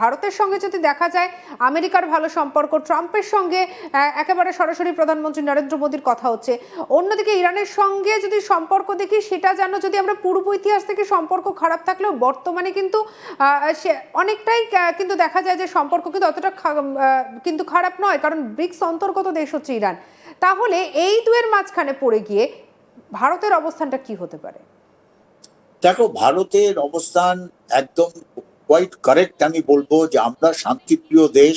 ভারতের সঙ্গে যদি দেখা যায় আমেরিকার ভালো সম্পর্ক, ট্রাম্পের সঙ্গে একেবারে সরাসরি প্রধানমন্ত্রী নরেন্দ্র মোদীর কথা হচ্ছে, অন্যদিকে ইরানের সঙ্গে যদি সম্পর্ক দেখি সেটা যেন, যদি আমরা পূর্ব ইতিহাস থেকে সম্পর্ক খারাপ থাকলেও বর্তমানে কিন্তু সে অনেকটাই কিন্তু দেখা যায় যে সম্পর্ক কিন্তু অতটা কিন্তু খারাপ নয়, কারণ ব্রিক্স অন্তর্গত দেশ হচ্ছে ইরান। তাহলে এই দুয়ের মাঝখানে পড়ে গিয়ে ভারতের অবস্থানটা কি হতে পারে? দেখো, ভারতের অবস্থান একদম কোয়াইট কারেক্ট। আমি বলবো যে আমরা শান্তিপ্রিয় দেশ,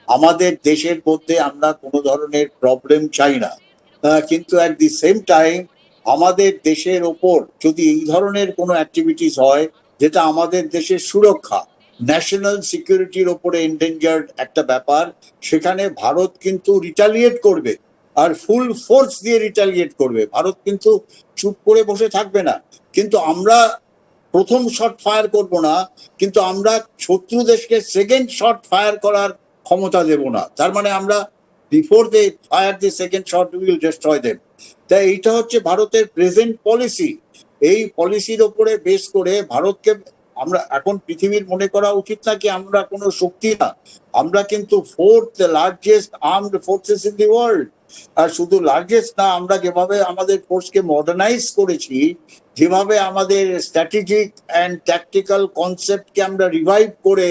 আমাদের দেশের মধ্যে আমরা কোনো ধরনের প্রবলেম চাই না। কিন্তু অ্যাট দি সেম টাইম আমাদের দেশের ওপর যদি এই ধরনের কোনো অ্যাক্টিভিটিস হয় যেটা আমাদের দেশের সুরক্ষা, ন্যাশনাল সিকিউরিটির ওপরে এন্ডেঞ্জার্ড একটা ব্যাপার, সেখানে ভারত কিন্তু রিটালিয়েট করবে, আর ফুল ফোর্স দিয়ে রিটালিয়েট করবে। ভারত কিন্তু চুপ করে বসে থাকবে না। কিন্তু আমরা প্রথম শট ফায়ার করব না, কিন্তু আমরা শত্রু দেশকে সেকেন্ড শট ফায়ার করার ক্ষমতা দেব না। তার মানে আমরা before they fire the second shot will destroy them. তাই এইটা হচ্ছে ভারতের প্রেজেন্ট পলিসি। এই পলিসির ওপরে বেস করে ভারতকে আমরা এখন পৃথিবীর মনে করা উচিত না কি আমরা কোনো শক্তি না। আমরা কিন্তু fourth largest armed forces in the world. আর শুধু লার্জেস্ট না, আমরা যেভাবে আমাদের ফোর্সকে মডার্নাইজ করেছি, যেভাবে আমাদের স্ট্র্যাটেজিক অ্যান্ড ট্যাকটিক্যাল কনসেপ্টকে আমরা রিভাইভ করে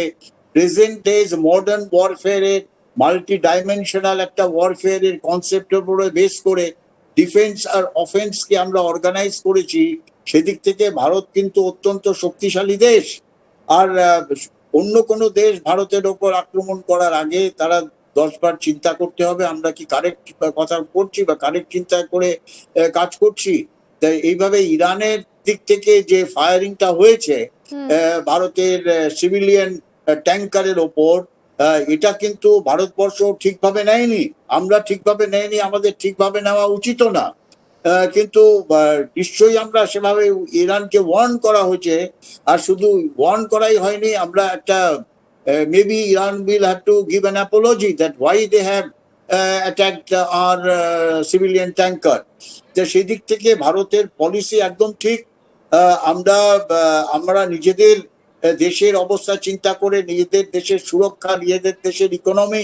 প্রেজেন্ট ডেজ মডার্ন ওয়ারফেয়ারের মাল্টি ডাইমেনশনাল একটা ওয়ারফেয়ারের কনসেপ্টের উপরে বেস করে ডিফেন্স আর অফেন্সকে আমরা অর্গানাইজ করেছি, সেদিক থেকে ভারত কিন্তু অত্যন্ত শক্তিশালী দেশ। আর অন্য কোনো দেশ ভারতের ওপর আক্রমণ করার আগে তারা 10বার চিন্তা করতে হবে আমরা কি কারেক্ট কথা করছি বা কারেক্ট চিন্তা করে কাজ করছি। তাই এইভাবে ইরানের দিক থেকে যে ফায়ারিংটা হয়েছে ভারতের সিভিলিয়ান ট্যাঙ্কারের ওপর, এটা কিন্তু ভারতবর্ষ ঠিকভাবে নেয়নি, আমরা ঠিকভাবে নেয়নি, আমাদের ঠিকভাবে নেওয়া উচিতও না। কিন্তু নিশ্চয়ই আমরা সেভাবে ইরানকে ওয়ার্ন করা হয়েছে। আর শুধু ওয়ার্ন করাই হয়নি, আমরা একটা maybe Iran will have to give an apology that why they have attacked our civilian tanker. তো সেই দিক থেকে ভারতের পলিসি একদম ঠিক। আমরা নিজেদের দেশের অবস্থা চিন্তা করে, নিজেদের দেশের সুরক্ষা, নিজেদের দেশের ইকোনমি,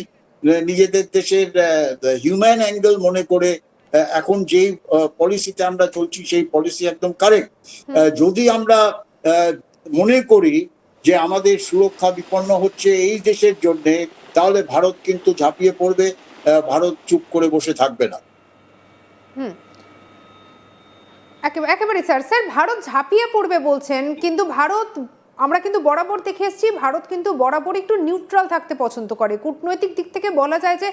নিজেদের দেশের হিউম্যান অ্যাঙ্গেল মনে করে এখন যেই পলিসিতে আমরা চলছি সেই পলিসি একদম কারেক্ট। যদি আমরা মনে করি যে আমাদের সুরক্ষা বিপন্ন হচ্ছে এই দেশের জন্য, তাহলে ভারত কিন্তু ঝাঁপিয়ে পড়বে, ভারত চুপ করে বসে থাকবে না। একেবারে স্যার, ভারত ঝাঁপিয়ে পড়বে বলছেন, কিন্তু ভারত, আমরা কিন্তু বরাবর দেখে এসেছি ভারত কিন্তু বরাবর একটু নিউট্রাল থাকতে পছন্দ করে। কূটনৈতিক দিক থেকে বলা যায় যে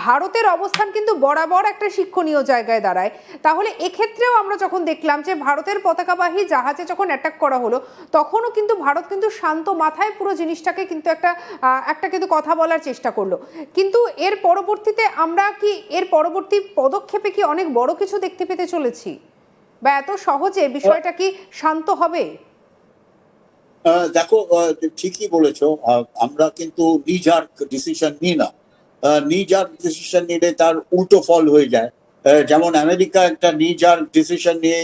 ভারতের অবস্থান কিন্তু বরাবর একটা শিক্ষণীয় জায়গায় দাঁড়ায়। তাহলে এক্ষেত্রেও আমরা যখন দেখলাম যে ভারতের পতাকাবাহী জাহাজে যখন অ্যাটাক করা হলো, তখনও কিন্তু ভারত কিন্তু শান্ত মাথায় পুরো জিনিসটাকে কিন্তু একটা কিন্তু কথা বলার চেষ্টা করলো। কিন্তু এর পরবর্তীতে আমরা কি এর পরবর্তী পদক্ষেপে কি অনেক বড় কিছু দেখতে পেতে চলেছি, বা এত সহজে বিষয়টা কি শান্ত হবে? দেখো, ঠিকই বলেছো। আমরা কিন্তু নিজার্ক ডিসিশন নিই না। নিজার্ক ডিসিশন নিলে তার উল্টো ফল হয়ে যায়। যেমন আমেরিকা একটা নিজার্ক ডিসিশন নিয়ে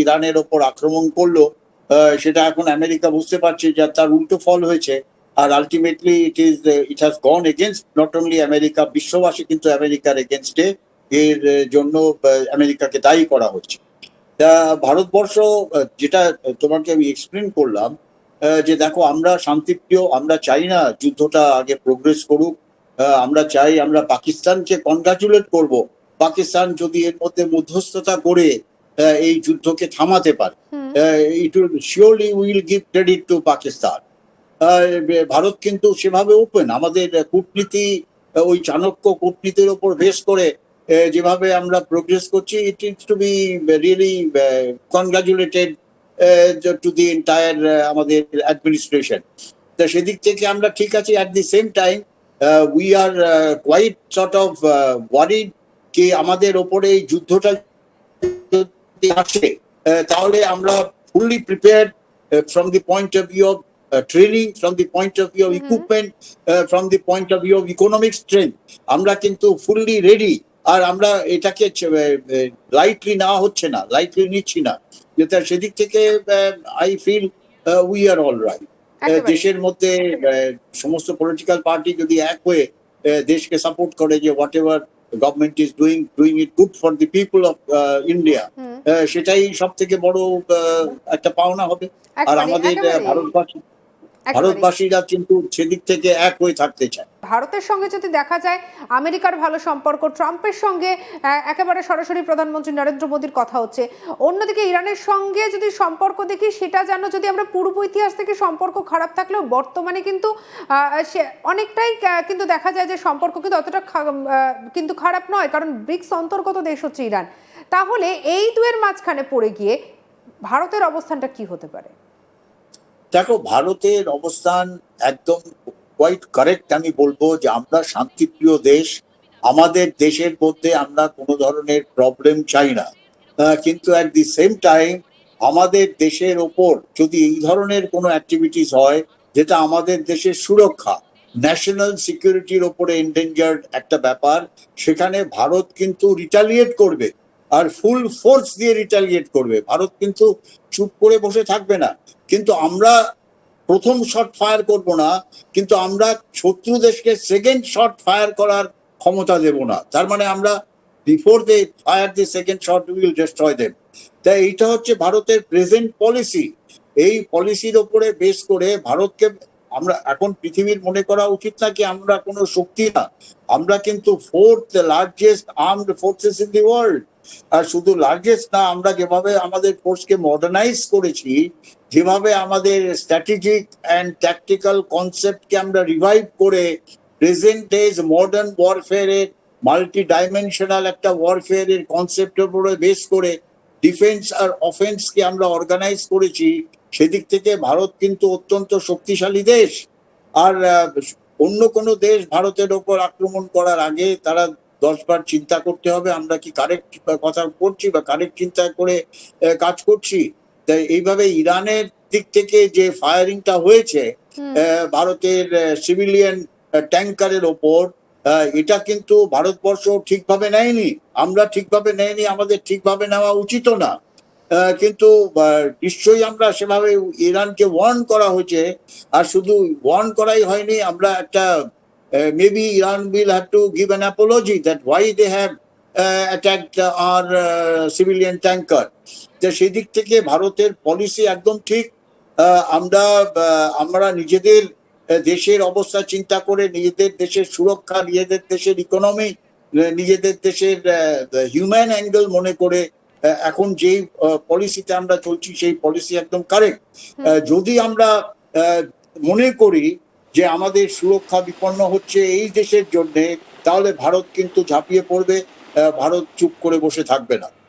ইরানের ওপর আক্রমণ করলো, সেটা এখন আমেরিকা বুঝতে পারছে যে তার উল্টো ফল হয়েছে। আর ultimately it has gone against not only America, বিশ্ববাসী কিন্তু আমেরিকার এগেনস্টে। এর জন্য আমেরিকাকে দায়ী করা হচ্ছে। ভারতবর্ষ, যেটা তোমাকে আমি এক্সপ্লেন করলাম, যে দেখো আমরা শান্তিপ্রিয়, আমরা চাই না যুদ্ধটা আগে প্রোগ্রেস করুক। আমরা চাই, আমরা পাকিস্তানকে কনগ্রাচুলেট করব পাকিস্তান যদি এর মধ্যে মধ্যস্থতা করে এই যুদ্ধকে থামাতে পারে। It will surely will give credit to Pakistan. Bharat কিন্তু সেভাবে ওপেন। আমাদের কূটনীতি, ওই চাণক্য কূটনীতির ওপর বেস করে যেভাবে আমরা প্রোগ্রেস করছি, it is to be really congratulated to the entire আমাদের অ্যাডমিনিস্ট্রেশন। তো সেদিক থেকে আমরা ঠিক আছি। At the same time we are quite sort of worried যে আমাদের ওপরে এই যুদ্ধটা যদি আসে, তাহলে আমরা fully prepared from the point of view of training, from the point of view of equipment, from the point of view of economic strength, আমরা কিন্তু ফুললি রেডি। আর আমরা এটাকে লাইটলি নেওয়া হচ্ছে না, লাইটলি নিচ্ছি না। যেটা সেদিক থেকে I feel we are all right. একেবারে দেশের মধ্যে সমস্ত পলিটিক্যাল পার্টি যদি এক হয়ে দেশকে সাপোর্ট করে যে whatever government is doing it good for the people of India, hmm সেটাই সব থেকে বড় একটা পাওনা হবে। আর একেবারে আমাদের একেবারে একেবারে ভারতবাসীরা কিন্তু সেদিক থেকে এক হয়ে থাকতে চায়। ভারতের সঙ্গে যদি দেখা যায় আমেরিকার ভালো সম্পর্ক, ট্রাম্পের সঙ্গে একেবারে সরাসরি প্রধানমন্ত্রী নরেন্দ্র মোদীর কথা হচ্ছে, অন্যদিকে ইরানের সঙ্গে যদি সম্পর্ক দেখি সেটা যেন, যদি আমরা পূর্ব ইতিহাস থেকে সম্পর্ক খারাপ থাকলেও বর্তমানে কিন্তু অনেকটাই কিন্তু দেখা যায় যে সম্পর্ক কিন্তু অতটা কিন্তু খারাপ নয়, কারণ ব্রিক্স অন্তর্গত দেশ হচ্ছে ইরান। তাহলে এই দুয়ের মাঝখানে পড়ে গিয়ে ভারতের অবস্থানটা কি হতে পারে? দেখো, ভারতের অবস্থান একদম কোয়াইট কারেক্ট। আমি বলবো যে আমরা শান্তিপ্রিয় দেশ, আমাদের দেশের মধ্যে আমরা কোনো ধরনের প্রবলেম চাই না। কিন্তু অ্যাট দি সেম টাইম আমাদের দেশের ওপর যদি এই ধরনের কোনো অ্যাক্টিভিটিস হয় যেটা আমাদের দেশের সুরক্ষা, ন্যাশনাল সিকিউরিটির ওপরে এন্ডেঞ্জার্ড একটা ব্যাপার, সেখানে ভারত কিন্তু রিটালিয়েট করবে, আর ফুল ফোর্স দিয়ে রিটালিয়েট করবে। ভারত কিন্তু চুপ করে বসে থাকবে না। কিন্তু আমরা প্রথম শট ফায়ার করব না, কিন্তু আমরা শত্রু দেশকে সেকেন্ড শট ফায়ার করার ক্ষমতা দেব না। তার মানে আমরা before they fire the second shot will destroy them. তাই এইটা হচ্ছে ভারতের প্রেজেন্ট পলিসি। এই পলিসির ওপরে বেস করে ভারতকে আমরা এখন পৃথিবীর মনে করা উচিত না কি আমরা কোনো শক্তি না। আমরা কিন্তু fourth largest armed forces in the world. আর শুধু লার্জেস্ট না, আমরা যেভাবে আমাদের ফোর্সকে মডার্নাইজ করেছি, যেভাবে আমাদের স্ট্র্যাটেজিক অ্যান্ড ট্যাকটিক্যাল কনসেপ্টকে আমরা রিভাইভ করে প্রেজেন্ট ডেজ মডার্ন ওয়ারফেয়ারের মাল্টি ডাইমেনশনাল একটা ওয়ারফেয়ারের কনসেপ্টের উপরে বেস করে ডিফেন্স আর অফেন্সকে আমরা অর্গানাইজ করেছি, সেদিক থেকে ভারত কিন্তু অত্যন্ত শক্তিশালী দেশ। আর অন্য কোনো দেশ ভারতের ওপর আক্রমণ করার আগে তারা 10 বার চিন্তা করতে হবে আমরা কি কারেক্ট কথা করছি বা কারেক্ট চিন্তা করে কাজ করছি। তাই এইভাবে ইরানের দিক থেকে যে ফায়ারিংটা হয়েছে ভারতের সিভিলিয়ান ট্যাঙ্কারের ওপর, এটা কিন্তু ভারতবর্ষ ঠিকভাবে নেয়নি, আমরা ঠিকভাবে নেয়নি, আমাদের ঠিকভাবে নেওয়া উচিত না। কিন্তু নিশ্চয়ই আমরা সেভাবে ইরানকে ওয়ার্ন করা হয়েছে। আর শুধু ওয়ার্ন করাই হয়নি, আমরা একটা maybe Iran will have to give an apology that why they have attacked our civilian tanker. তো সেই দিক থেকে ভারতের পলিসি একদম ঠিক। আমরা নিজেদের দেশের অবস্থা চিন্তা করে, নিজেদের দেশের সুরক্ষা, নিজেদের দেশের ইকোনমি, নিজেদের দেশের হিউম্যান অ্যাঙ্গেল মনে করে এখন যেই পলিসিতে আমরা চলছি সেই পলিসি একদম কারেক্ট। যদি আমরা মনে করি যে আমাদের সুরক্ষা বিপন্ন হচ্ছে এই দেশের জন্য, তাহলে ভারত কিন্তু ঝাঁপিয়ে পড়বে, ভারত চুপ করে বসে থাকবে না।